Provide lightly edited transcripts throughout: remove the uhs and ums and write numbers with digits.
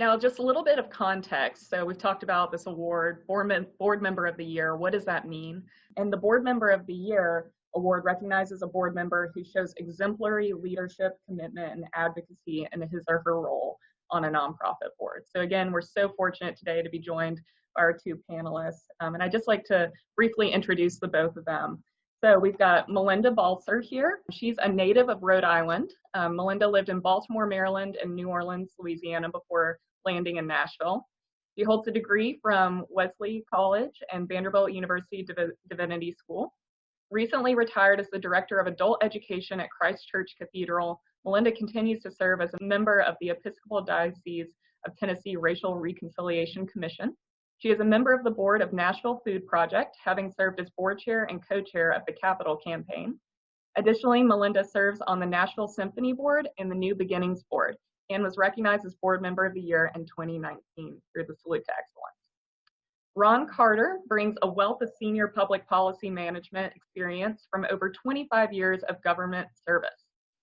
Now, just a little bit of context. So we've talked about this award, Board Member of the Year. What does that mean? And the Board Member of the Year award recognizes a board member who shows exemplary leadership, commitment, and advocacy in his or her role on a nonprofit board. So again, we're so fortunate today to be joined by our two panelists. And I'd just like to briefly introduce the both of them. So we've got Melinda Balser here. She's a native of Rhode Island. Melinda lived in Baltimore, Maryland, and New Orleans, Louisiana before landing in Nashville. She holds a degree from Wesley College and Vanderbilt University Divinity School. Recently retired as the Director of Adult Education at Christ Church Cathedral, Melinda continues to serve as a member of the Episcopal Diocese of Tennessee Racial Reconciliation Commission. She is a member of the board of Nashville Food Project, having served as board chair and co-chair of the Capital Campaign. Additionally, Melinda serves on the Nashville Symphony Board and the New Beginnings Board, and was recognized as Board Member of the Year in 2019 through the Salute to Excellence. Ron Carter brings a wealth of senior public policy management experience from over 25 years of government service.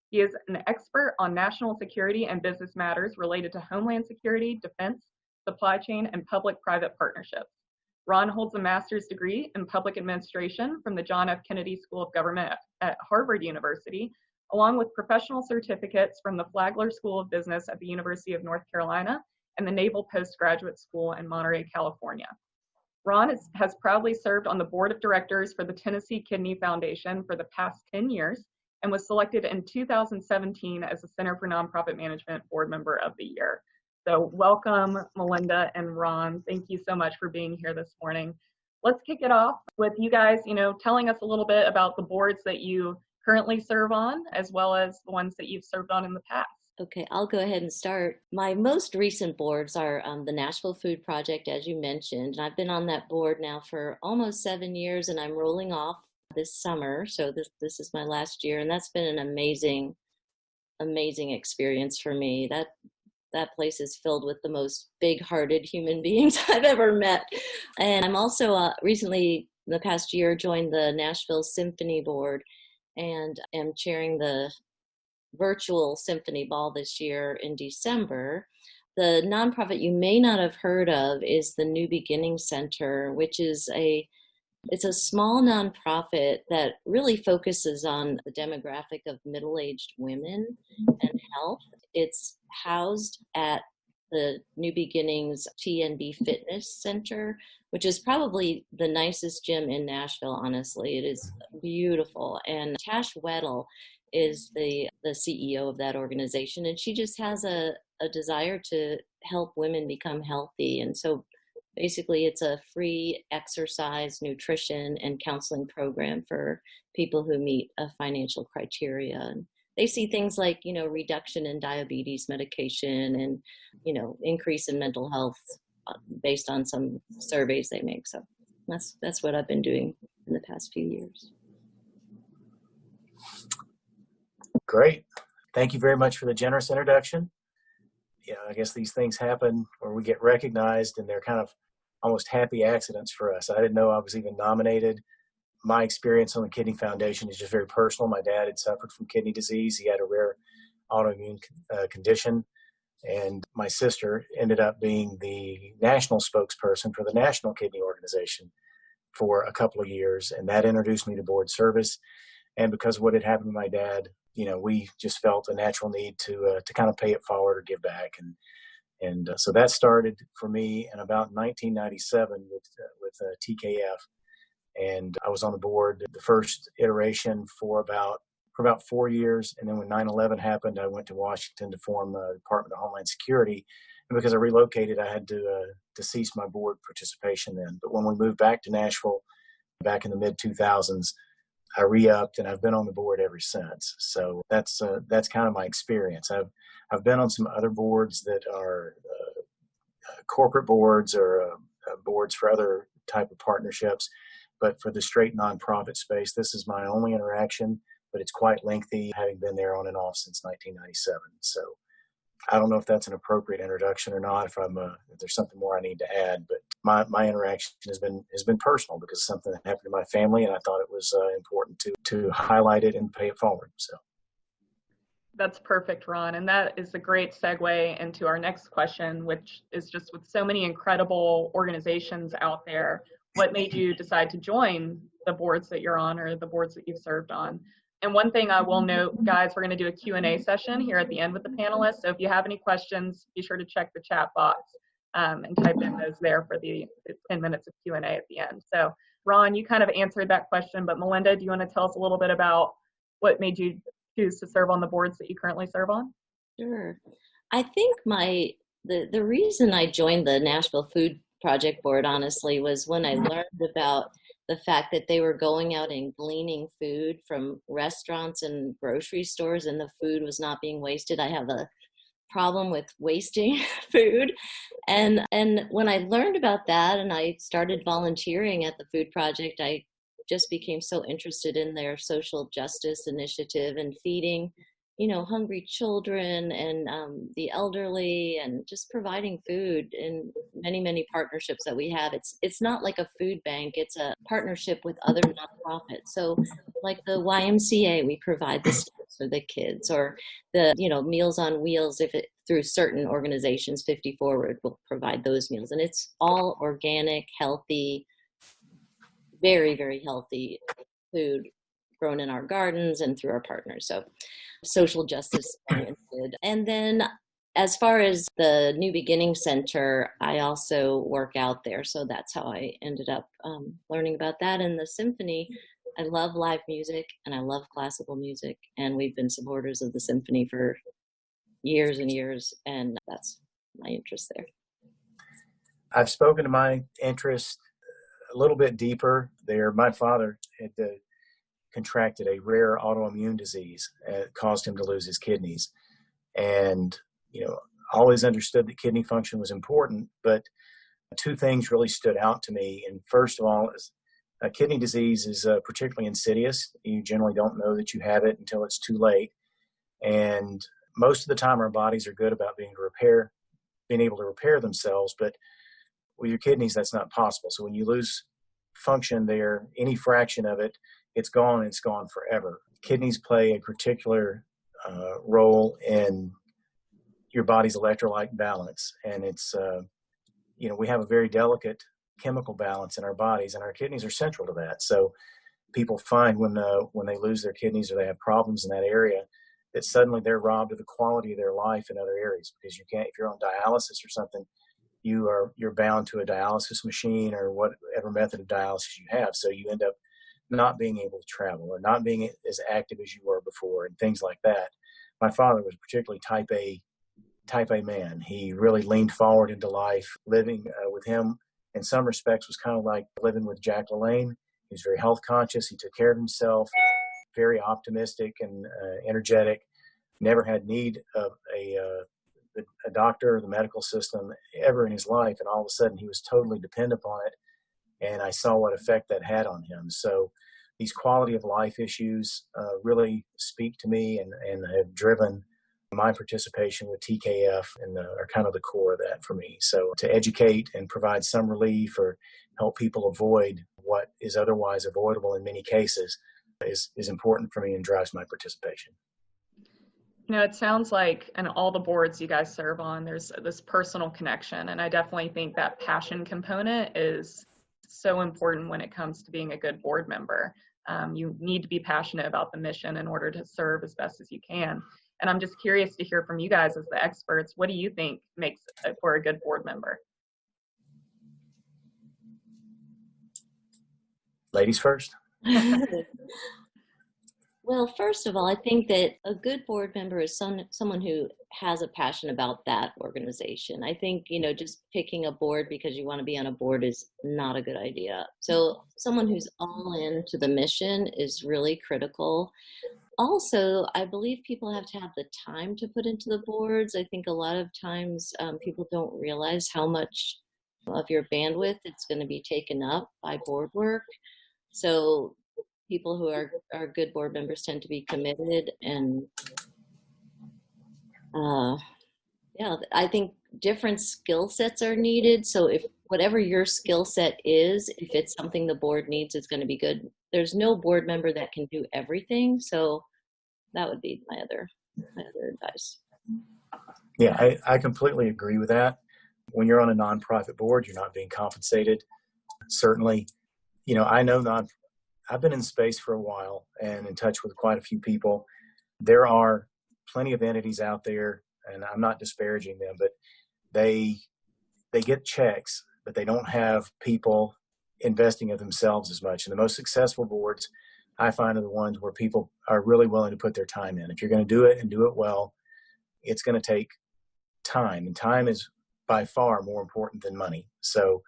He is an expert on national security and business matters related to homeland security, defense, supply chain, and public-private partnerships. Ron holds a master's degree in public administration from the John F. Kennedy School of Government at Harvard University, along with professional certificates from the Flagler School of Business at the University of North Carolina and the Naval Postgraduate School in Monterey, California. Ron has proudly served on the board of directors for the Tennessee Kidney Foundation for the past 10 years and was selected in 2017 as the Center for Nonprofit Management Board Member of the Year. So welcome, Melinda and Ron. Thank you so much for being here this morning. Let's kick it off with you guys, telling us a little bit about the boards that you currently serve on, as well as the ones that you've served on in the past. Okay, I'll go ahead and start. My most recent boards are the Nashville Food Project, as you mentioned. And I've been on that board now for almost 7 years, and I'm rolling off this summer. So this is my last year, and that's been an amazing experience for me. That place is filled with the most big-hearted human beings I've ever met. And I'm also recently, in the past year, joined the Nashville Symphony Board and am chairing the virtual symphony ball this year in December. The nonprofit you may not have heard of is the New Beginnings Center, which is it's a small nonprofit that really focuses on the demographic of middle-aged women and health. It's housed at the New Beginnings TNB Fitness Center, which is probably the nicest gym in Nashville, honestly. It is beautiful. And Tash Weddle is the CEO of that organization, and she just has a desire to help women become healthy. And so basically it's a free exercise, nutrition, and counseling program for people who meet a financial criteria. And they see things like, reduction in diabetes medication and, increase in mental health based on some surveys they make. So that's what I've been doing in the past few years. Great. Thank you very much for the generous introduction. I guess these things happen where we get recognized, and they're kind of almost happy accidents for us. I didn't know I was even nominated. My experience on the Kidney Foundation is just very personal. My dad had suffered from kidney disease. He had a rare autoimmune condition. And my sister ended up being the national spokesperson for the National Kidney Organization for a couple of years. And that introduced me to board service. And because of what had happened to my dad, we just felt a natural need to kind of pay it forward or give back. And so that started for me in about 1997 with TKF. And I was on the board, the first iteration for about 4 years. And then when 9/11 happened, I went to Washington to form the Department of Homeland Security. And because I relocated, I had to cease my board participation then. But when we moved back to Nashville back in the mid-2000s, I re-upped, and I've been on the board ever since. So that's kind of my experience. I've been on some other boards that are corporate boards or boards for other type of partnerships. But for the straight nonprofit space, this is my only interaction, but it's quite lengthy, having been there on and off since 1997. So I don't know if that's an appropriate introduction or not, if there's something more I need to add, but my interaction has been personal because it's something that happened to my family, and I thought it was important to highlight it and pay it forward. So. That's perfect, Ron. And that is a great segue into our next question, which is just with so many incredible organizations out there, what made you decide to join the boards that you're on or the boards that you've served on? And one thing I will note, guys, we're going to do a Q&A session here at the end with the panelists. So if you have any questions, be sure to check the chat box and type in those there for the 10 minutes of Q&A at the end. So Ron, you kind of answered that question, but Melinda, do you want to tell us a little bit about what made you choose to serve on the boards that you currently serve on? Sure. I think the reason I joined the Nashville Food Project Board, honestly, was when I learned about the fact that they were going out and gleaning food from restaurants and grocery stores, and the food was not being wasted. I have a problem with wasting food. And when I learned about that and I started volunteering at the Food Project, I just became so interested in their social justice initiative and feeding, hungry children and the elderly, and just providing food in many, many partnerships that we have. It's not like a food bank, it's a partnership with other nonprofits. So like the YMCA, we provide the stuff for the kids, or the, Meals on Wheels, through certain organizations, 50 Forward will provide those meals. And it's all organic, healthy, very, very healthy food grown in our gardens and through our partners. So social justice oriented. And then as far as the New Beginning Center, I also work out there. So that's how I ended up learning about that. And the symphony, I love live music and I love classical music. And we've been supporters of the symphony for years and years. And that's my interest there. I've spoken to my interest a little bit deeper there. My father had contracted a rare autoimmune disease. It caused him to lose his kidneys. And, always understood that kidney function was important, but two things really stood out to me. And first of all, is kidney disease is particularly insidious. You generally don't know that you have it until it's too late. And most of the time our bodies are good about being able to repair themselves, but with your kidneys, that's not possible. So when you lose function there, any fraction of it, it's gone forever. Kidneys play a particular role in your body's electrolyte balance. And it's, we have a very delicate chemical balance in our bodies, and our kidneys are central to that. So people find when they lose their kidneys or they have problems in that area, that suddenly they're robbed of the quality of their life in other areas, because you can't, if you're on dialysis or something, you're bound to a dialysis machine or whatever method of dialysis you have. So you end up not being able to travel or not being as active as you were before and things like that. My father was particularly type A man. He really leaned forward into life. Living with him in some respects was kind of like living with Jack LaLanne. He was very health conscious. He took care of himself, very optimistic and energetic, never had need of a doctor or the medical system ever in his life. And all of a sudden he was totally dependent upon it. And I saw what effect that had on him. So these quality of life issues really speak to me and have driven my participation with TKF and are kind of the core of that for me. So to educate and provide some relief or help people avoid what is otherwise avoidable in many cases is important for me and drives my participation. It sounds like in all the boards you guys serve on, there's this personal connection. And I definitely think that passion component is so important when it comes to being a good board member. You need to be passionate about the mission in order to serve as best as you can. And I'm just curious to hear from you guys as the experts. What do you think makes for a good board member? Ladies first. Well, first of all, I think that a good board member is someone who has a passion about that organization. I think, just picking a board because you want to be on a board is not a good idea. So someone who's all into the mission is really critical. Also, I believe people have to have the time to put into the boards. I think a lot of times people don't realize how much of your bandwidth it's going to be taken up by board work. So people who are good board members tend to be committed, and I think different skill sets are needed. So if whatever your skill set is, if it's something the board needs, it's going to be good. There's no board member that can do everything. So that would be my other. my other advice. Yeah, I completely agree with that. When you're on a nonprofit board, you're not being compensated. Certainly, I've been in space for a while and in touch with quite a few people. There are plenty of entities out there, and I'm not disparaging them, but they get checks, but they don't have people investing of themselves as much. And the most successful boards, I find, are the ones where people are really willing to put their time in. If you're going to do it and do it well, it's going to take time, and time is by far more important than money. So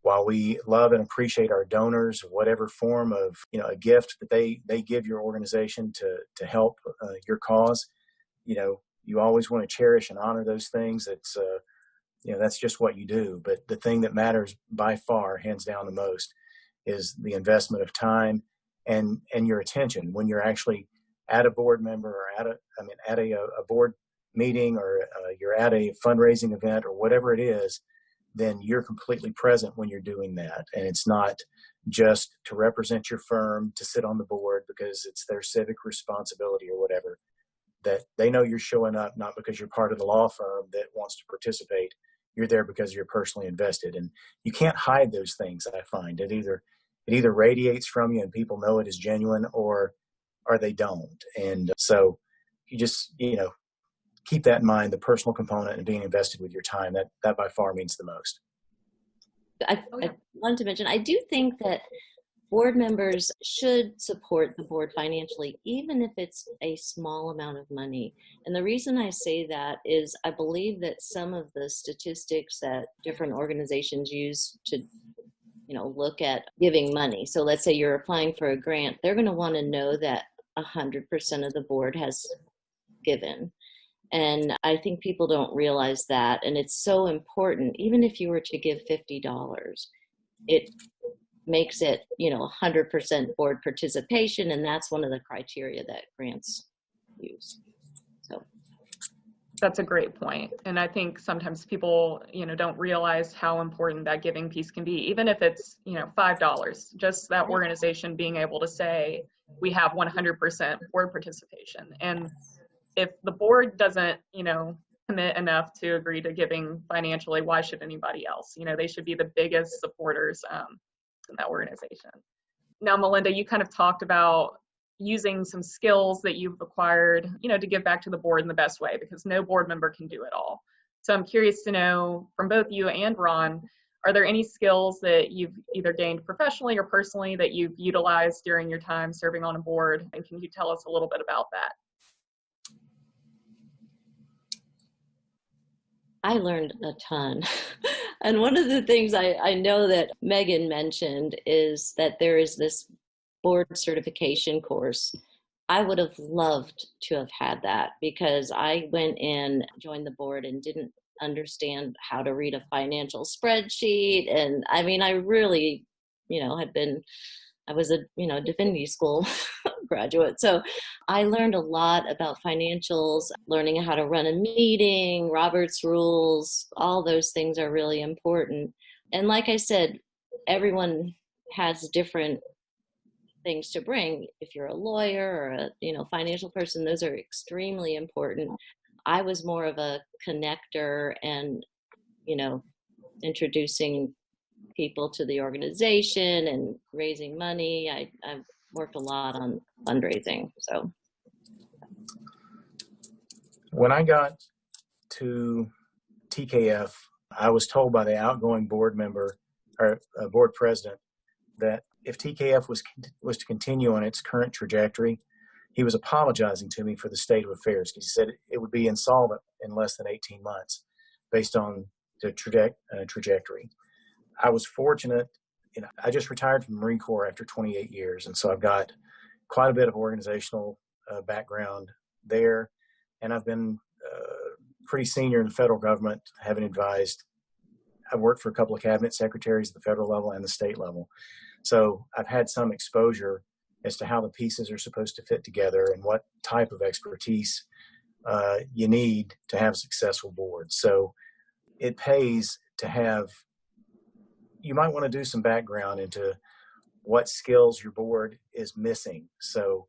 while we love and appreciate our donors, whatever form of a gift that they give your organization to help your cause, you always want to cherish and honor those things. It's that's just what you do. But the thing that matters by far, hands down, the most is the investment of time and your attention when you're actually at a board member or at a board meeting, or you're at a fundraising event or whatever it is. Then you're completely present when you're doing that. And it's not just to represent your firm, to sit on the board because it's their civic responsibility or whatever. That they know you're showing up not because you're part of the law firm that wants to participate. You're there because you're personally invested. And you can't hide those things, I find. It either radiates from you and people know it is genuine, or they don't. And so you just, keep that in mind, the personal component and being invested with your time. That by far means the most. I wanted to mention, I do think that board members should support the board financially, even if it's a small amount of money. And the reason I say that is I believe that some of the statistics that different organizations use to look at giving money. So let's say you're applying for a grant, they're going to want to know that 100% of the board has given. And I think people don't realize that. And it's so important. Even if you were to give $50, it makes it, 100% board participation. And that's one of the criteria that grants use. So that's a great point. And I think sometimes people, don't realize how important that giving piece can be, even if it's, $5, just that organization being able to say, we have 100% board participation. And if the board doesn't, commit enough to agree to giving financially, why should anybody else? They should be the biggest supporters in that organization. Now, Melinda, you kind of talked about using some skills that you've acquired, to give back to the board in the best way, because no board member can do it all. So I'm curious to know from both you and Ron, are there any skills that you've either gained professionally or personally that you've utilized during your time serving on a board? And can you tell us a little bit about that? I learned a ton. And one of the things I know that Megan mentioned is that there is this board certification course. I would have loved to have had that, because I went in, joined the board, and didn't understand how to read a financial spreadsheet. And I mean, I really, I was a, divinity school graduate. So I learned a lot about financials, learning how to run a meeting, Robert's rules, all those things are really important. And like I said, everyone has different things to bring. If you're a lawyer or a, financial person, those are extremely important. I was more of a connector and, introducing people to the organization and raising money. I've worked a lot on fundraising. So when I got to TKF, I was told by the outgoing board member or board president that if TKF was to continue on its current trajectory, he was apologizing to me for the state of affairs, because he said it would be insolvent in less than 18 months based on the trajectory. I was fortunate. I just retired from the Marine Corps after 28 years. And so I've got quite a bit of organizational background there. And I've been pretty senior in the federal government, having advised. I've worked for a couple of cabinet secretaries at the federal level and the state level. So I've had some exposure as to how the pieces are supposed to fit together and what type of expertise you need to have a successful board. So it pays to have, you might want to do some background into what skills your board is missing. So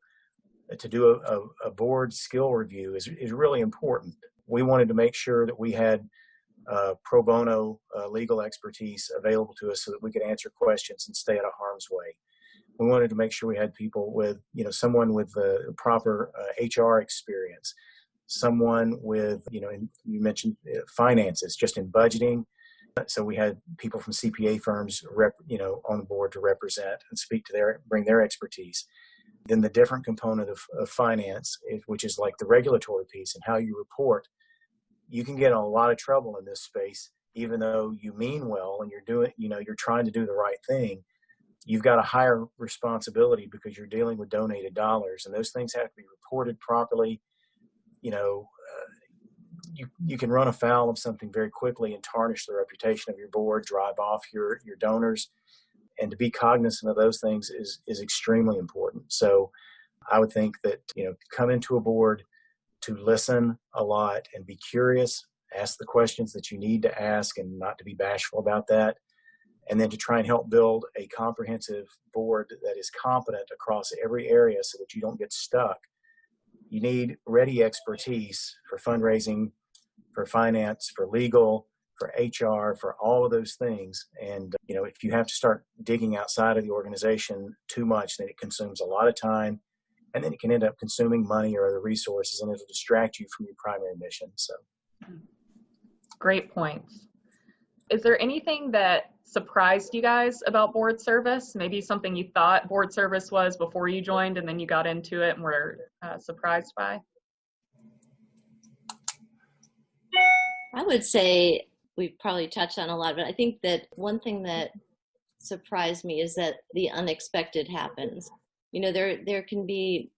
to do a board skill review is really important. We wanted to make sure that we had pro bono legal expertise available to us so that we could answer questions and stay out of harm's way. We wanted to make sure we had people with, someone with the proper HR experience, someone with, you mentioned finances, just in budgeting. So we had people from CPA firms, on board to represent and speak to bring their expertise. Then the different component of finance, which is like the regulatory piece and how you report. You can get in a lot of trouble in this space, even though you mean well and you're trying to do the right thing. You've got a higher responsibility because you're dealing with donated dollars, and those things have to be reported properly. You can run afoul of something very quickly and tarnish the reputation of your board, drive off your donors, and to be cognizant of those things is extremely important. So I would think that, come into a board to listen a lot and be curious, ask the questions that you need to ask and not to be bashful about that. And then to try and help build a comprehensive board that is competent across every area so that you don't get stuck. You need ready expertise for fundraising, for finance, for legal, for HR, for all of those things. And, if you have to start digging outside of the organization too much, then it consumes a lot of time, and then it can end up consuming money or other resources, and it'll distract you from your primary mission. So, great points. Is there anything that surprised you guys about board service? Maybe something you thought board service was before you joined, and then you got into it and were surprised by? I would say we've probably touched on a lot, but I think that one thing that surprised me is that the unexpected happens. There can be,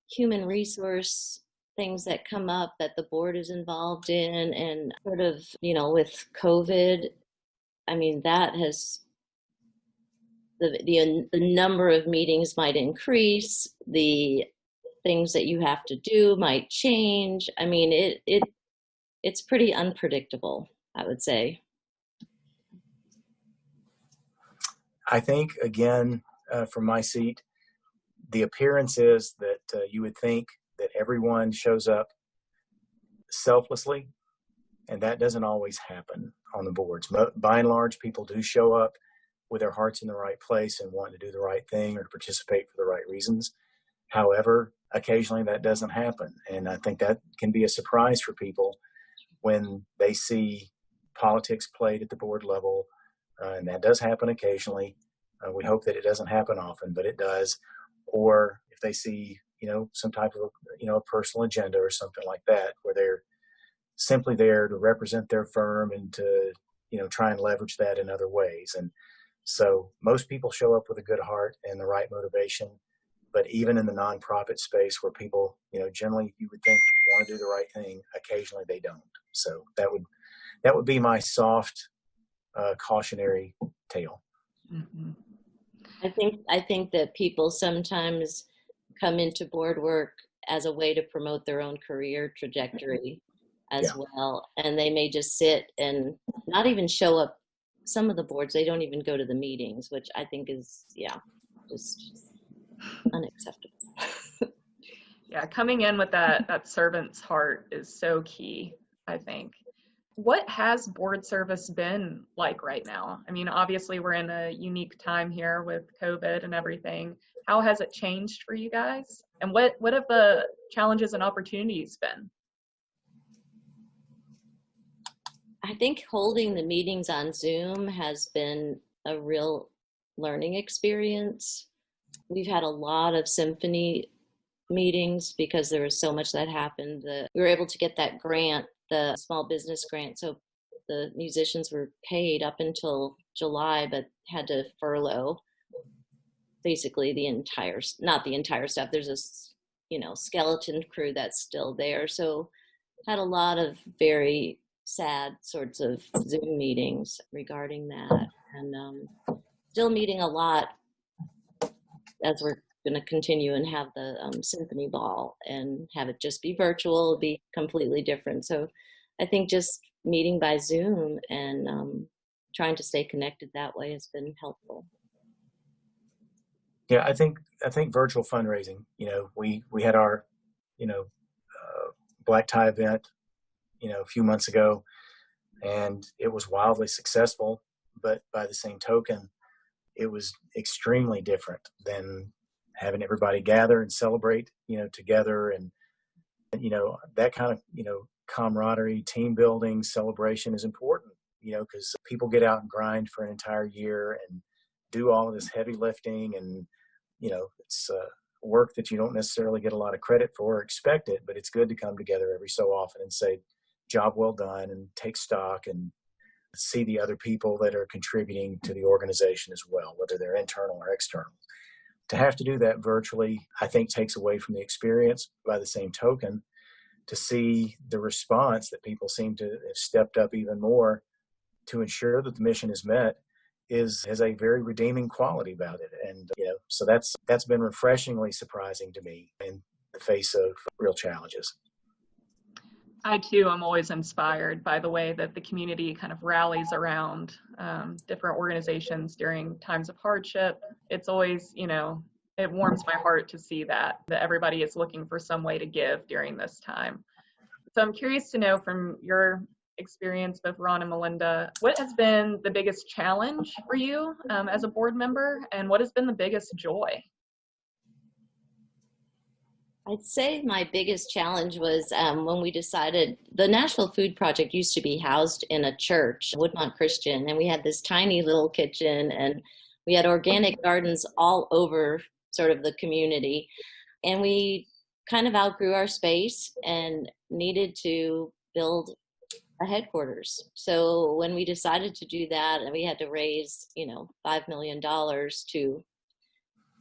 human resource things that come up that the board is involved in, and sort of, with COVID, I mean, that has, the number of meetings might increase, the things that you have to do might change. I mean, it's pretty unpredictable, I would say. I think, again, from my seat, the appearance is that you would think that everyone shows up selflessly, and that doesn't always happen on the boards. By and large, people do show up with their hearts in the right place and want to do the right thing or to participate for the right reasons. However, occasionally that doesn't happen, and I think that can be a surprise for people when they see politics played at the board level, and that does happen occasionally. We hope that it doesn't happen often, but it does. Or if they see, some type of, a personal agenda or something like that, where they're simply there to represent their firm and to, try and leverage that in other ways. And so most people show up with a good heart and the right motivation. But even in the nonprofit space where people, generally you would think want to do the right thing, occasionally they don't. So that would be my soft, cautionary tale. Mm-hmm. I think that people sometimes come into board work as a way to promote their own career trajectory as well. And they may just sit and not even show up. Some of the boards, they don't even go to the meetings, which I think is, just unacceptable. Yeah, coming in with that servant's heart is so key, I think. What has board service been like right now? I mean, obviously we're in a unique time here with COVID and everything. How has it changed for you guys? And what have the challenges and opportunities been? I think holding the meetings on Zoom has been a real learning experience. We've had a lot of symphony meetings because there was so much that happened. We were able to get that grant, the small business grant. So the musicians were paid up until July, but had to furlough basically not the entire staff. There's a, skeleton crew that's still there. So had a lot of very sad sorts of Zoom meetings regarding that. And still meeting a lot as we're going to continue and have the symphony ball and have it just be virtual, be completely different. So I think just meeting by Zoom and trying to stay connected that way has been helpful. Yeah, I think virtual fundraising. We had our black tie event a few months ago, and it was wildly successful. But by the same token, it was extremely different than having everybody gather and celebrate together, and that kind of camaraderie, team building, celebration is important. Because people get out and grind for an entire year and do all of this heavy lifting, and it's work that you don't necessarily get a lot of credit for or expect it, but it's good to come together every so often and say, job well done, and take stock and see the other people that are contributing to the organization as well, whether they're internal or external. To have to do that virtually, I think, takes away from the experience. By the same token, to see the response that people seem to have stepped up even more to ensure that the mission is met has a very redeeming quality about it. And so that's been refreshingly surprising to me in the face of real challenges. I too am always inspired by the way that the community kind of rallies around different organizations during times of hardship. It's always, it warms my heart to see that everybody is looking for some way to give during this time. So I'm curious to know, from your experience with Ron and Melinda, what has been the biggest challenge for you as a board member, and what has been the biggest joy? I'd say my biggest challenge was when we decided the Nashville Food Project used to be housed in a church, Woodmont Christian, and we had this tiny little kitchen, and we had organic gardens all over sort of the community. And we kind of outgrew our space and needed to build a headquarters. So when we decided to do that, and we had to raise, $5 million to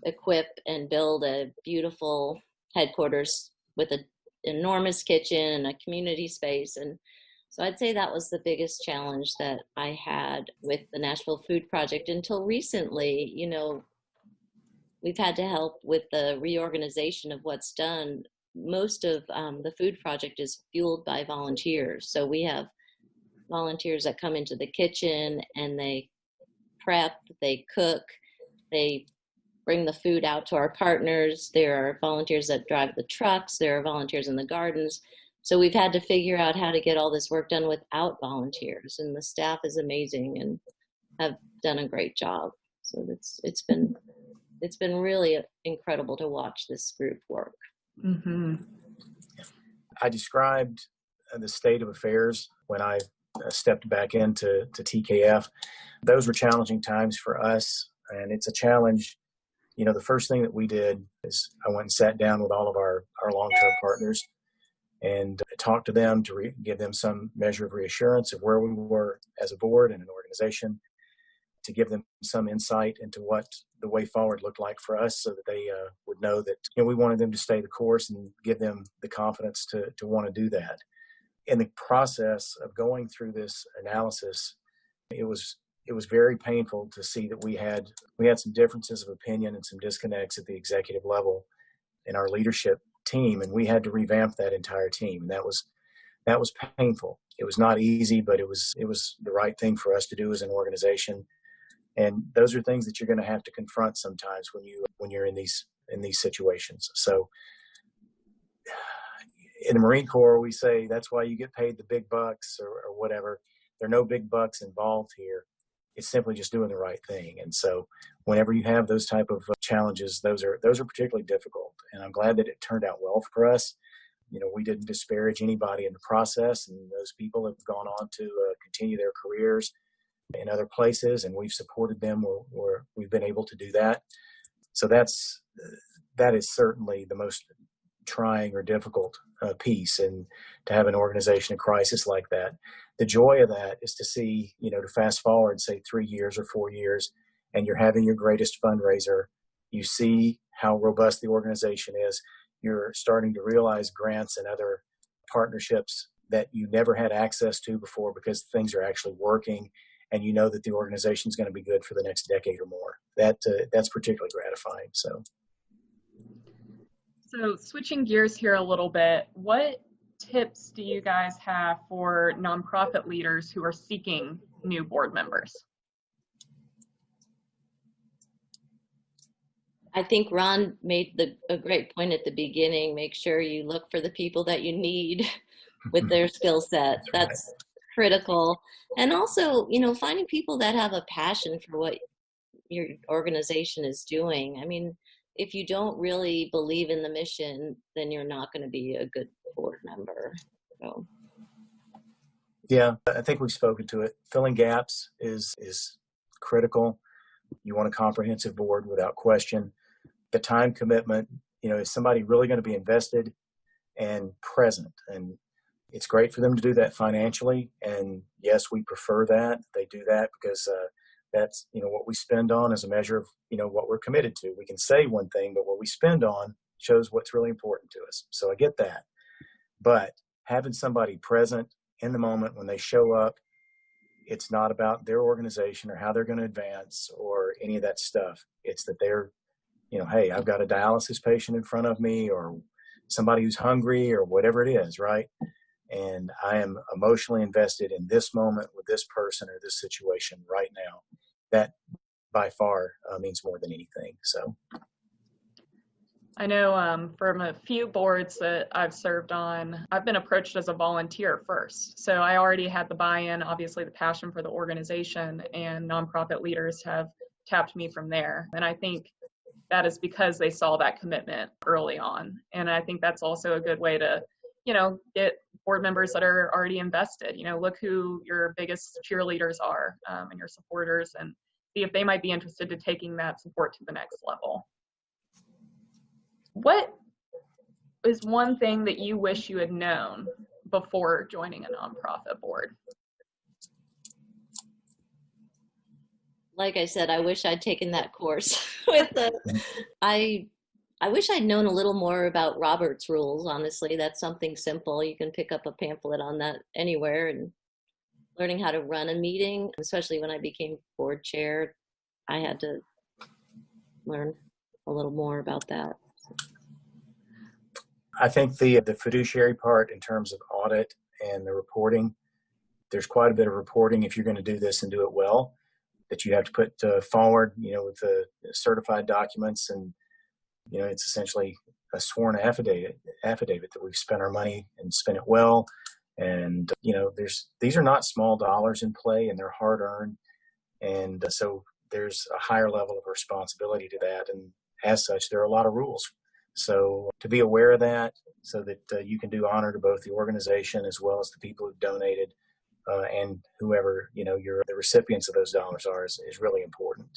equip and build a beautiful headquarters with an enormous kitchen and a community space. And so I'd say that was the biggest challenge that I had with the Nashville Food Project. Until recently, we've had to help with the reorganization of what's done. Most of the food project is fueled by volunteers. So we have volunteers that come into the kitchen and they prep, they cook, they bring the food out to our partners. There are volunteers that drive the trucks. There are volunteers in the gardens. So we've had to figure out how to get all this work done without volunteers. And the staff is amazing and have done a great job. So it's been really incredible to watch this group work. Mm-hmm. I described the state of affairs when I stepped back into TKF. Those were challenging times for us, and it's a challenge. The first thing that we did is I went and sat down with all of our long-term partners and talked to them to give them some measure of reassurance of where we were as a board and an organization, to give them some insight into what the way forward looked like for us, so that they would know that we wanted them to stay the course and give them the confidence to want to do that. In the process of going through this analysis, it was very painful to see that we had some differences of opinion and some disconnects at the executive level in our leadership team, and we had to revamp that entire team. And that was painful. It was not easy, but it was the right thing for us to do as an organization. And those are things that you're going to have to confront sometimes when you're in these situations. So in the Marine Corps, we say that's why you get paid the big bucks or whatever. There are no big bucks involved here. It's simply just doing the right thing. And so whenever you have those type of challenges, those are particularly difficult. And I'm glad that it turned out well for us. We didn't disparage anybody in the process, and those people have gone on to continue their careers in other places, and we've supported them where we've been able to do that. So that is certainly the most trying or difficult piece, and to have an organization in crisis like that. The joy of that is to see, to fast forward, say 3 years or 4 years, and you're having your greatest fundraiser. You see how robust the organization is. You're starting to realize grants and other partnerships that you never had access to before because things are actually working, and you know that the organization is going to be good for the next decade or more. That's particularly gratifying. So switching gears here a little bit, what tips do you guys have for nonprofit leaders who are seeking new board members? I think Ron made a great point at the beginning. Make sure you look for the people that you need with their skill set. That's right. That's critical. And also, finding people that have a passion for what your organization is doing. I mean, if you don't really believe in the mission, then you're not going to be a good board member. So. Yeah, I think we've spoken to it. Filling gaps is critical. You want a comprehensive board without question. The time commitment, is somebody really going to be invested and present? And it's great for them to do that financially. And yes, we prefer that. They do that because that's, what we spend on is a measure of, what we're committed to. We can say one thing, but what we spend on shows what's really important to us. So I get that. But having somebody present in the moment when they show up, it's not about their organization or how they're going to advance or any of that stuff. It's that they're, hey, I've got a dialysis patient in front of me or somebody who's hungry or whatever it is, right? And I am emotionally invested in this moment with this person or this situation right now. That by far means more than anything. So I know from a few boards that I've served on, I've been approached as a volunteer first. So I already had the buy-in, obviously the passion for the organization, and nonprofit leaders have tapped me from there. And I think that is because they saw that commitment early on. And I think that's also a good way to, get board members that are already invested. Look who your biggest cheerleaders are and your supporters, and see if they might be interested in taking that support to the next level. What is one thing that you wish you had known before joining a nonprofit board? Like I said, I wish I'd taken that course I wish I'd known a little more about Robert's rules, honestly. That's something simple. You can pick up a pamphlet on that anywhere, and learning how to run a meeting, especially when I became board chair, I had to learn a little more about that. I think the fiduciary part in terms of audit and the reporting, there's quite a bit of reporting if you're going to do this and do it well, that you have to put forward, with the certified documents. And, it's essentially a sworn affidavit that we've spent our money and spent it well. And, these are not small dollars in play, and they're hard earned. And so there's a higher level of responsibility to that. And as such, there are a lot of rules. So to be aware of that so that you can do honor to both the organization as well as the people who've donated and whoever, the recipients of those dollars are is really important.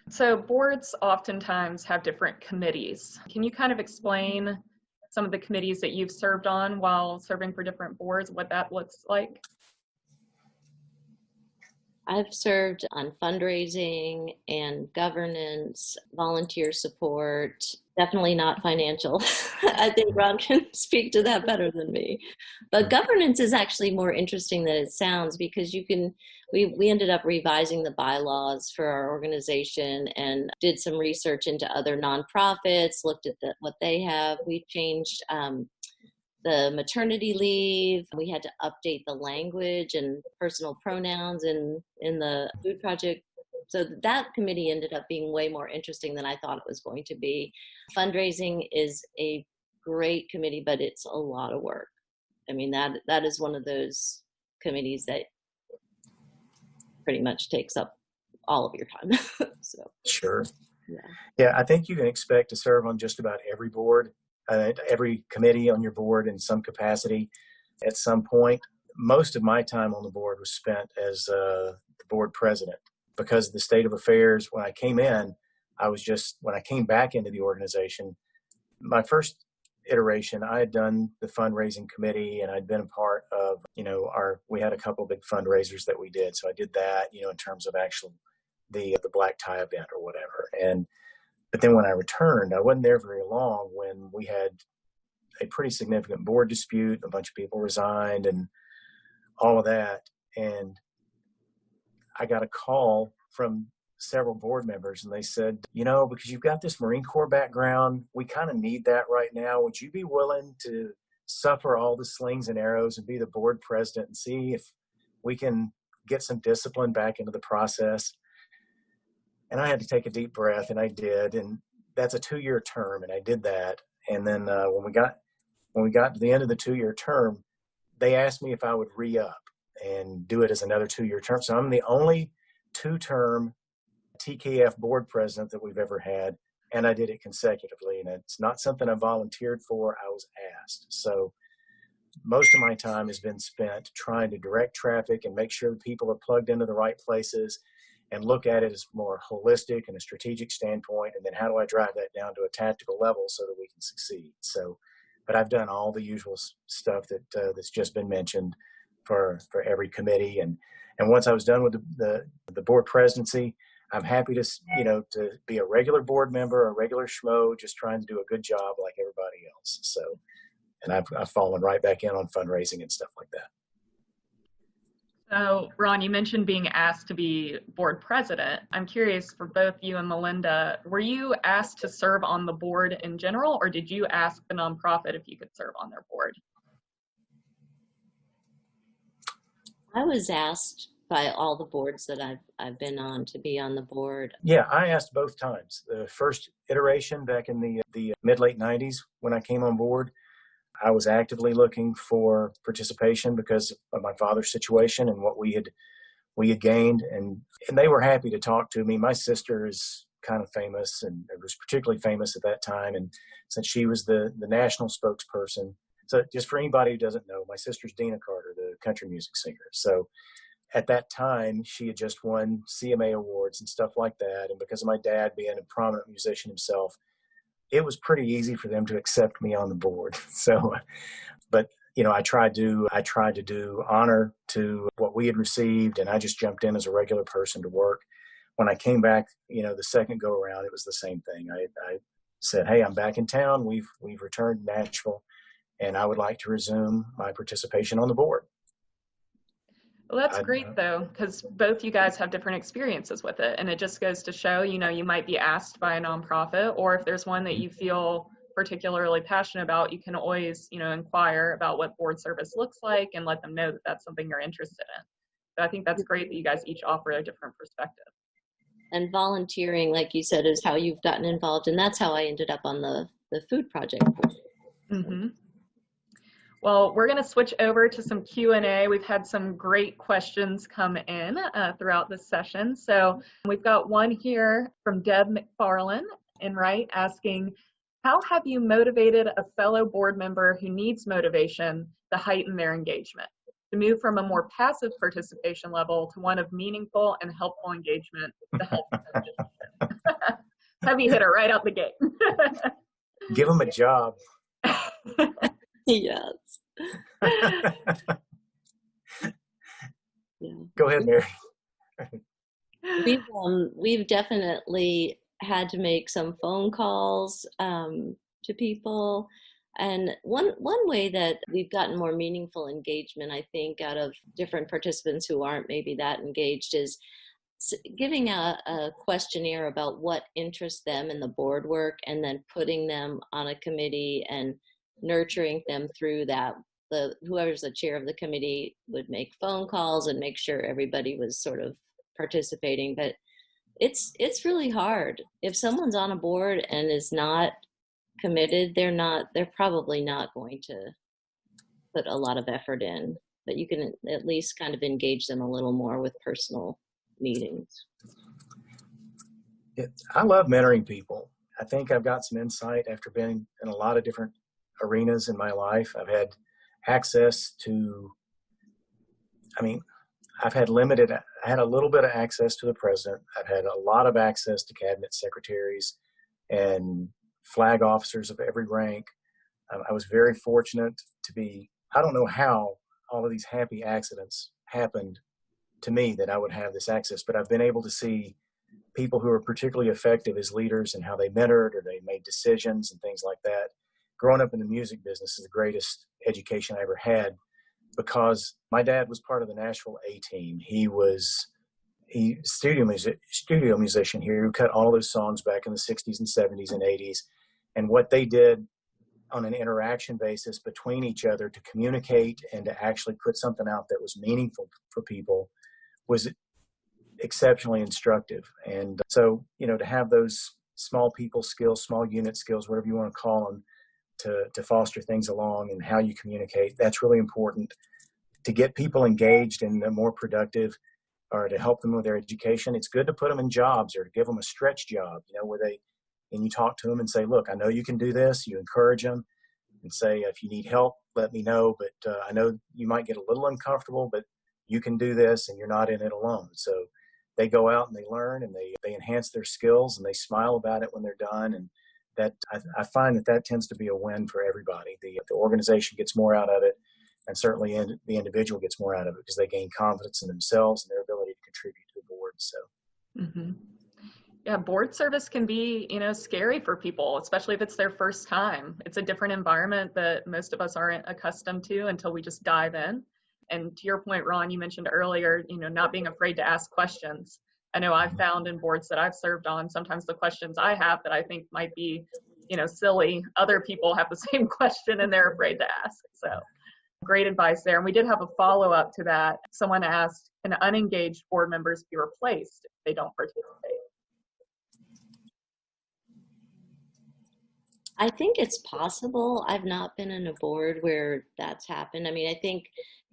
So boards oftentimes have different committees. Can you kind of explain some of the committees that you've served on while serving for different boards, what that looks like? I've served on fundraising and governance, volunteer support, definitely not financial. I think Ron can speak to that better than me. But governance is actually more interesting than it sounds, because we ended up revising the bylaws for our organization and did some research into other nonprofits, looked at what they have. We changed the maternity leave. We had to update the language and personal pronouns in the food project. So that committee ended up being way more interesting than I thought it was going to be. Fundraising is a great committee, but it's a lot of work. I mean, that is one of those committees that pretty much takes up all of your time. So Sure. Yeah, I think you can expect to serve on just about every board. Every committee on your board in some capacity at some point. Most of my time on the board was spent as the board president because of the state of affairs. When I came in, when I came back into the organization, my first iteration, I had done the fundraising committee and I'd been a part of, we had a couple of big fundraisers that we did. So I did that, in terms of actual the black tie event or whatever. But then when I returned, I wasn't there very long when we had a pretty significant board dispute. A bunch of people resigned and all of that. And I got a call from several board members and they said, because you've got this Marine Corps background, we kind of need that right now. Would you be willing to suffer all the slings and arrows and be the board president and see if we can get some discipline back into the process? And I had to take a deep breath, and I did. And that's a 2-year term, and I did that. And then when we got to the end of the 2-year term, they asked me if I would re-up and do it as another 2-year term. So I'm the only 2-term TKF board president that we've ever had, and I did it consecutively. And it's not something I volunteered for, I was asked. So most of my time has been spent trying to direct traffic and make sure that people are plugged into the right places, and look at it as more holistic and a strategic standpoint. And then how do I drive that down to a tactical level so that we can succeed? So, but I've done all the usual stuff that's just been mentioned for every committee. And once I was done with the board presidency, I'm happy to be a regular board member, a regular schmo, just trying to do a good job like everybody else. So, and I've fallen right back in on fundraising and stuff like that. So, Ron, you mentioned being asked to be board president. I'm curious, for both you and Melinda, were you asked to serve on the board in general, or did you ask the nonprofit if you could serve on their board? I was asked by all the boards that I've been on to be on the board. Yeah, I asked both times. The first iteration back in the mid-late 90s when I came on board, I was actively looking for participation because of my father's situation and what we had gained, and they were happy to talk to me. My sister is kind of famous, and it was particularly famous at that time, and since she was the national spokesperson. So just for anybody who doesn't know, my sister's Dina Carter, the country music singer. So at that time, she had just won CMA awards and stuff like that, and because of my dad being a prominent musician himself, it was pretty easy for them to accept me on the board. So, but I tried to do honor to what we had received, and I just jumped in as a regular person to work. When I came back, the second go around, it was the same thing. I said, "Hey, I'm back in town. We've returned to Nashville, and I would like to resume my participation on the board." Well, that's great, though, because both you guys have different experiences with it. And it just goes to show, you might be asked by a nonprofit, or if there's one that you feel particularly passionate about, you can always, inquire about what board service looks like and let them know that that's something you're interested in. So I think that's great that you guys each offer a different perspective. And volunteering, like you said, is how you've gotten involved. And that's how I ended up on the food project. Mm-hmm. Well, we're going to switch over to some Q&A. We've had some great questions come in throughout this session. So we've got one here from Deb McFarlane asking, how have you motivated a fellow board member who needs motivation to heighten their engagement, to move from a more passive participation level to one of meaningful and helpful engagement to help them? Heavy hitter right out the gate. Give them a job. Yes. Yeah. Go ahead, Mary. We've definitely had to make some phone calls to people, and one way that we've gotten more meaningful engagement, I think, out of different participants who aren't maybe that engaged, is giving a questionnaire about what interests them in the board work, and then putting them on a committee and nurturing them through that. Whoever's the chair of the committee would make phone calls and make sure everybody was sort of participating. But it's really hard. If someone's on a board and is not committed, they're probably not going to put a lot of effort in. But you can at least kind of engage them a little more with personal meetings. I love mentoring people. I think I've got some insight after being in a lot of different arenas in my life. I've had access to, I had a little bit of access to the president. I've had a lot of access to cabinet secretaries and flag officers of every rank. I was very fortunate to be, I don't know how all of these happy accidents happened to me that I would have this access, but I've been able to see people who are particularly effective as leaders and how they mentored or they made decisions and things like that. Growing up in the music business is the greatest education I ever had, because my dad was part of the Nashville A-Team. He studio musician here who cut all those songs back in the 60s and 70s and 80s. And what they did on an interaction basis between each other to communicate and to actually put something out that was meaningful for people was exceptionally instructive. And so, to have those small people skills, small unit skills, whatever you want to call them, to foster things along and how you communicate, that's really important to get people engaged and more productive, or to help them with their education. It's good to put them in jobs or to give them a stretch job, and you talk to them and say, look, I know you can do this. You encourage them and say, if you need help, let me know. But I know you might get a little uncomfortable, but you can do this and you're not in it alone. So they go out and they learn and they enhance their skills and they smile about it when they're done. And that I find that tends to be a win for everybody. The organization gets more out of it, and certainly the individual gets more out of it because they gain confidence in themselves and their ability to contribute to the board. So. Mm-hmm. Yeah, board service can be, scary for people, especially if it's their first time. It's a different environment that most of us aren't accustomed to until we just dive in. And to your point, Ron, you mentioned earlier, not being afraid to ask questions. I know I've found in boards that I've served on, sometimes the questions I have that I think might be, silly, other people have the same question and they're afraid to ask. So great advice there. And we did have a follow-up to that. Someone asked, can unengaged board members be replaced if they don't participate? I think it's possible. I've not been in a board where that's happened. I mean, I think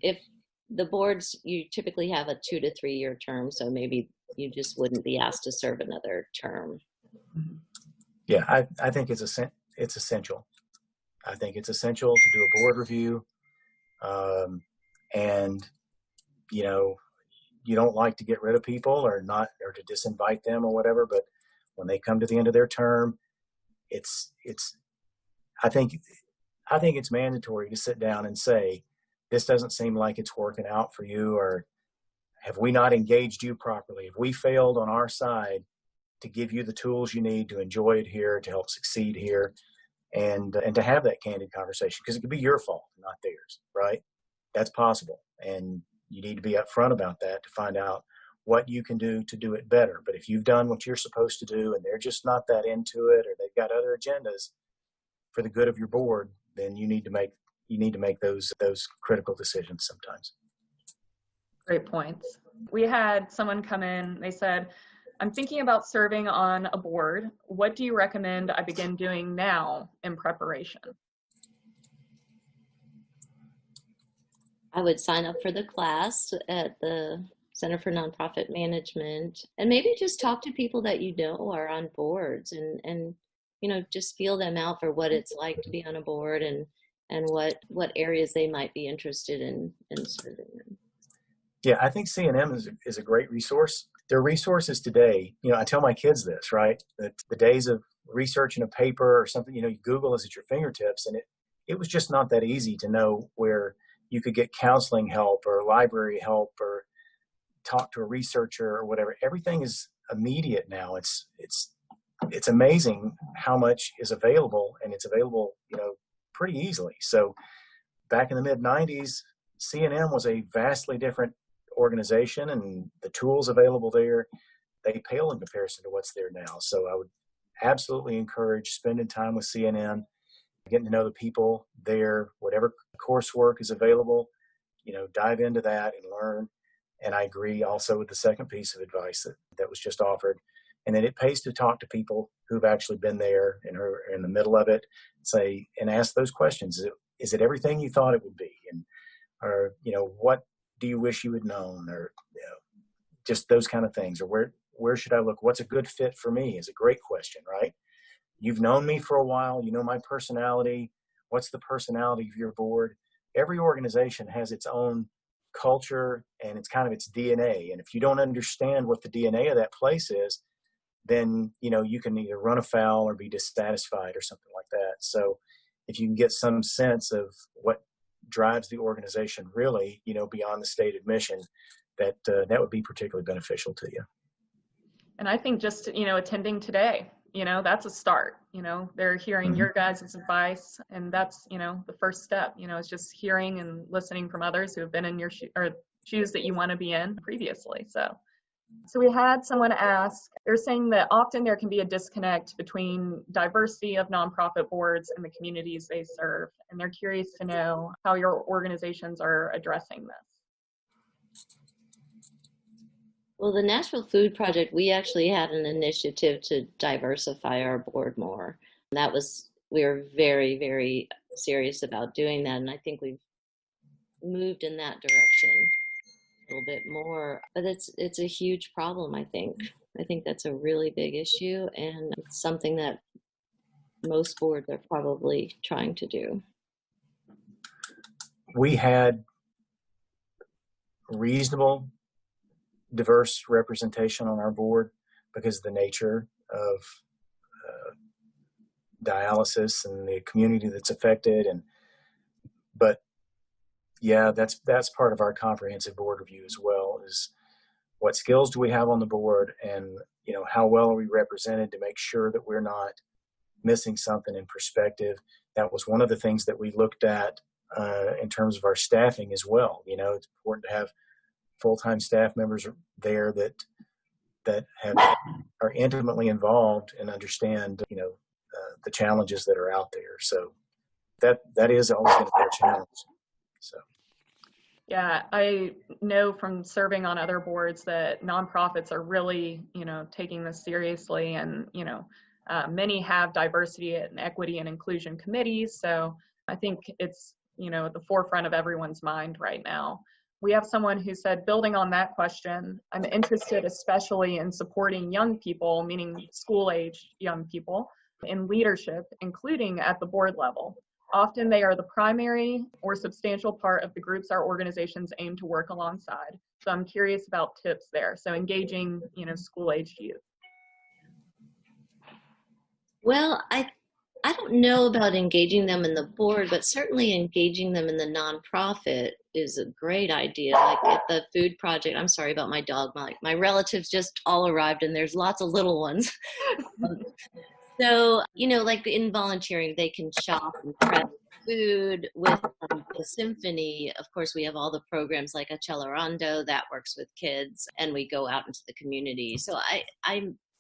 if the boards, you typically have a 2 to 3 year term, so maybe you just wouldn't be asked to serve another term. Yeah, I think it's essential. I think it's essential to do a board review. And, you don't like to get rid of people or to disinvite them or whatever, but when they come to the end of their term, I think it's mandatory to sit down and say, this doesn't seem like it's working out for you, or have we not engaged you properly? Have we failed on our side to give you the tools you need to enjoy it here, to help succeed here, and to have that candid conversation, because it could be your fault, not theirs, right? That's possible. And you need to be upfront about that to find out what you can do to do it better. But if you've done what you're supposed to do and they're just not that into it, or they've got other agendas for the good of your board, then you need to make those critical decisions sometimes. Great points. We had someone come in, they said, I'm thinking about serving on a board. What do you recommend I begin doing now in preparation? I would sign up for the class at the Center for Nonprofit Management, and maybe just talk to people that you know are on boards, and just feel them out for what it's like to be on a board and what areas they might be interested in serving in. Yeah, I think C&M is a great resource. There are resources today. I tell my kids this, right? That the days of researching a paper or something, Google is at your fingertips, and it was just not that easy to know where you could get counseling help or library help or talk to a researcher or whatever. Everything is immediate now. It's amazing how much is available, and it's available, pretty easily. So back in the mid-90s, C&M was a vastly different organization, and the tools available there, they pale in comparison to what's there now. So I would absolutely encourage spending time with C&M, getting to know the people there, whatever coursework is available, dive into that and learn. And I agree also with the second piece of advice that was just offered. And then it pays to talk to people who've actually been there and are in the middle of it, and ask those questions. Is it everything you thought it would be? Or what do you wish you had known? Or just those kind of things. Or where should I look? What's a good fit for me is a great question, right? You've known me for a while. You know my personality. What's the personality of your board? Every organization has its own culture and it's kind of its DNA. And if you don't understand what the DNA of that place is, then, you can either run afoul or be dissatisfied or something like that. So if you can get some sense of what drives the organization really, beyond the stated mission, that would be particularly beneficial to you. And I think just, attending today, that's a start. They're hearing your guys' advice, and that's, the first step. It's just hearing and listening from others who have been in your shoes that you want to be in previously. So we had someone ask, they're saying that often there can be a disconnect between diversity of nonprofit boards and the communities they serve, and they're curious to know how your organizations are addressing this. Well, the Nashville Food Project, we actually had an initiative to diversify our board more. We were very, very serious about doing that. And I think we've moved in that direction a little bit more. But it's a huge problem, I think. I think that's a really big issue, and it's something that most boards are probably trying to do. We had reasonable, diverse representation on our board because of the nature of dialysis and the community that's affected. But yeah, that's part of our comprehensive board review as well, is what skills do we have on the board, and how well are we represented to make sure that we're not missing something in perspective. That was one of the things that we looked at in terms of our staffing as well. It's important to have full-time staff members there that are intimately involved and understand the challenges that are out there. So that is always going to be a challenge. So. Yeah, I know from serving on other boards that nonprofits are really, taking this seriously, and, many have diversity and equity and inclusion committees. So I think it's, at the forefront of everyone's mind right now. We have someone who said, building on that question, I'm interested especially in supporting young people, meaning school-age young people, in leadership, including at the board level. Often they are the primary or substantial part of the groups our organizations aim to work alongside. So I'm curious about tips there. So engaging, school-aged youth. Well, I don't know about engaging them in the board, but certainly engaging them in the nonprofit is a great idea. Like at the food project, I'm sorry about my dog. My relatives just all arrived, and there's lots of little ones. So, like in volunteering, they can shop and prep food with the symphony. Of course, we have all the programs like Accelerando that works with kids, and we go out into the community. So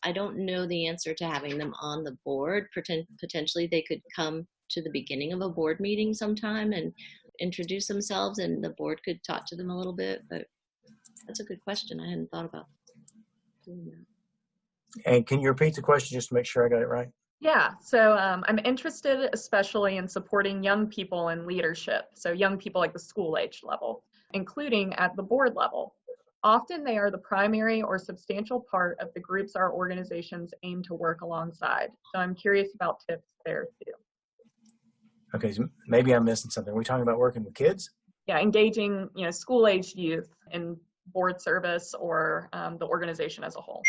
I don't know the answer to having them on the board. Potentially they could come to the beginning of a board meeting sometime and introduce themselves, and the board could talk to them a little bit. But that's a good question. I hadn't thought about doing that. And can you repeat the question just to make sure I got it right? Yeah, so I'm interested especially in supporting young people in leadership. So young people like the school age level, including at the board level. Often they are the primary or substantial part of the groups our organizations aim to work alongside. So I'm curious about tips there too. Okay, so maybe I'm missing something. Are we talking about working with kids? Yeah, engaging school-aged youth in board service or the organization as a whole.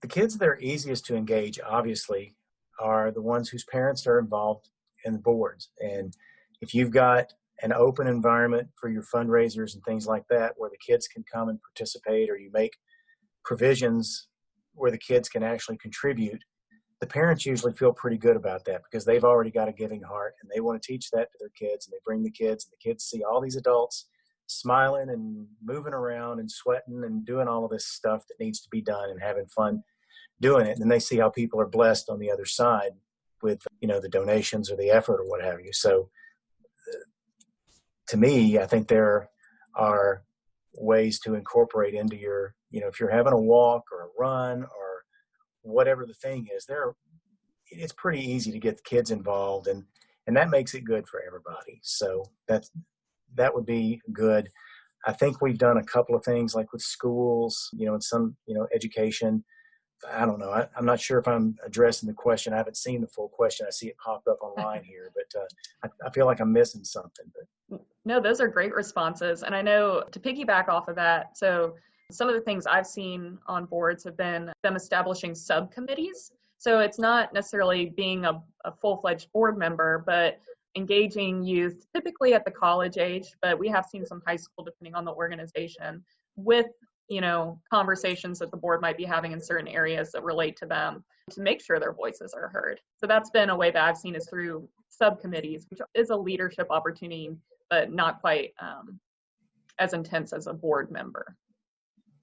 The kids that are easiest to engage, obviously, are the ones whose parents are involved in the boards. And if you've got an open environment for your fundraisers and things like that, where the kids can come and participate, or you make provisions where the kids can actually contribute, the parents usually feel pretty good about that because they've already got a giving heart and they want to teach that to their kids, and they bring the kids, and the kids see all these adults smiling and moving around and sweating and doing all of this stuff that needs to be done and having fun doing it. And they see how people are blessed on the other side with, the donations or the effort or what have you. So to me, I think there are ways to incorporate into your, if you're having a walk or a run or whatever the thing is, it's pretty easy to get the kids involved, and that makes it good for everybody. So that would be good. I think we've done a couple of things like with schools, and some, education. I don't know. I'm not sure if I'm addressing the question. I haven't seen the full question. I see it popped up online here, but I feel like I'm missing something. But no, those are great responses. And I know, to piggyback off of that, so some of the things I've seen on boards have been them establishing subcommittees. So it's not necessarily being a full-fledged board member, but engaging youth, typically at the college age, but we have seen some high school, depending on the organization, with conversations that the board might be having in certain areas that relate to them, to make sure their voices are heard. So that's been a way that I've seen is through subcommittees, which is a leadership opportunity, but not quite as intense as a board member.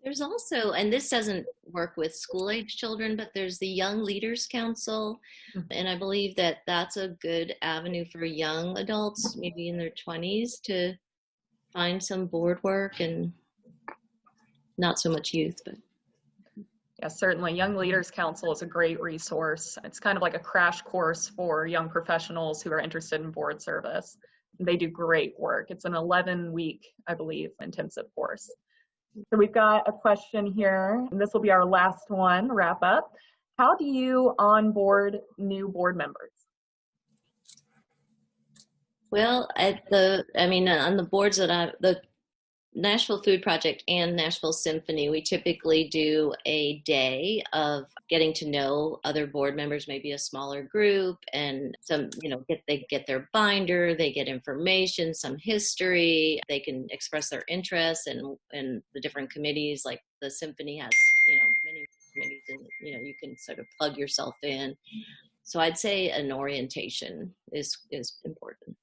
There's also, and this doesn't work with school-age children, but there's the Young Leaders Council, and I believe that that's a good avenue for young adults, maybe in their 20s, to find some board work. And not so much youth, but. Yeah, certainly. Young Leaders Council is a great resource. It's kind of like a crash course for young professionals who are interested in board service. They do great work. It's an 11-week, I believe, intensive course. So we've got a question here, and this will be our last one, wrap up. How do you onboard new board members? Well, on the boards that the Nashville Food Project and Nashville Symphony, we typically do a day of getting to know other board members, maybe a smaller group, and some, they get their binder, they get information, some history, they can express their interests in the different committees. Like the Symphony has, many committees, and you can sort of plug yourself in. So I'd say an orientation is important.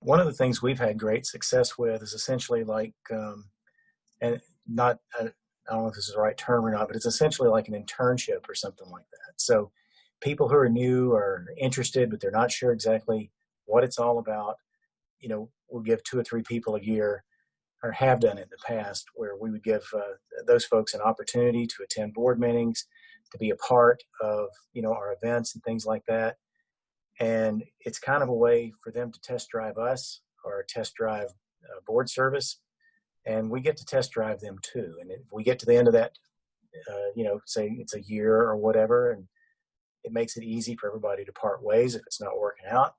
One of the things we've had great success with is essentially like, and not, I don't know if this is the right term or not, but it's essentially like an internship or something like that. So people who are new are interested, but they're not sure exactly what it's all about. We'll give 2 or 3 people a year, or have done it in the past, where we would give those folks an opportunity to attend board meetings, to be a part of, our events and things like that. And it's kind of a way for them to test drive us or test drive board service. And we get to test drive them too. And if we get to the end of that, say it's a year or whatever, and it makes it easy for everybody to part ways if it's not working out.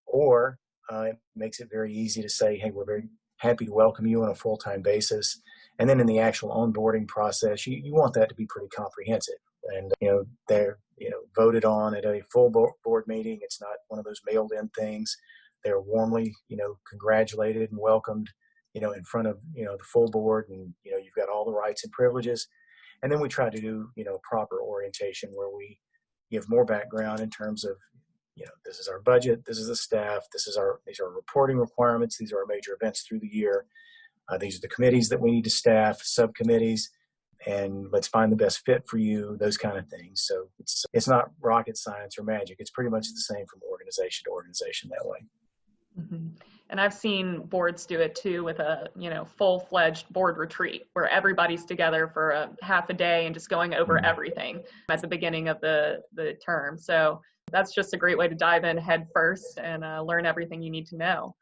Or it makes it very easy to say, hey, we're very happy to welcome you on a full-time basis. And then in the actual onboarding process, you want that to be pretty comprehensive. And, they're, voted on at a full board meeting. It's not one of those mailed in things. They're warmly, congratulated and welcomed, in front of, the full board, and, you've got all the rights and privileges. And then we try to do, proper orientation where we give more background in terms of, this is our budget, this is the staff, these are our reporting requirements, these are our major events through the year. These are the committees that we need to staff, subcommittees, and let's find the best fit for you, those kind of things. So it's not rocket science or magic. It's pretty much the same from organization to organization that way. Mm-hmm. And I've seen boards do it too with a, full-fledged board retreat where everybody's together for a half a day and just going over everything at the beginning of the term. So that's just a great way to dive in head first and learn everything you need to know.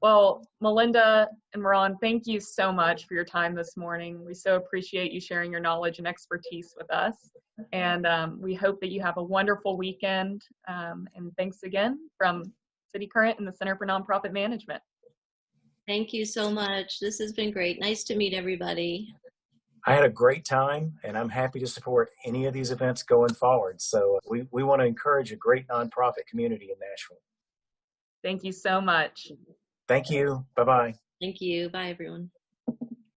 Well, Melinda and Moran, thank you so much for your time this morning. We so appreciate you sharing your knowledge and expertise with us. And we hope that you have a wonderful weekend. And thanks again from cityCURRENT and the Center for Nonprofit Management. Thank you so much. This has been great. Nice to meet everybody. I had a great time, and I'm happy to support any of these events going forward. So we want to encourage a great nonprofit community in Nashville. Thank you so much. Thank you. Bye-bye. Thank you. Bye, everyone.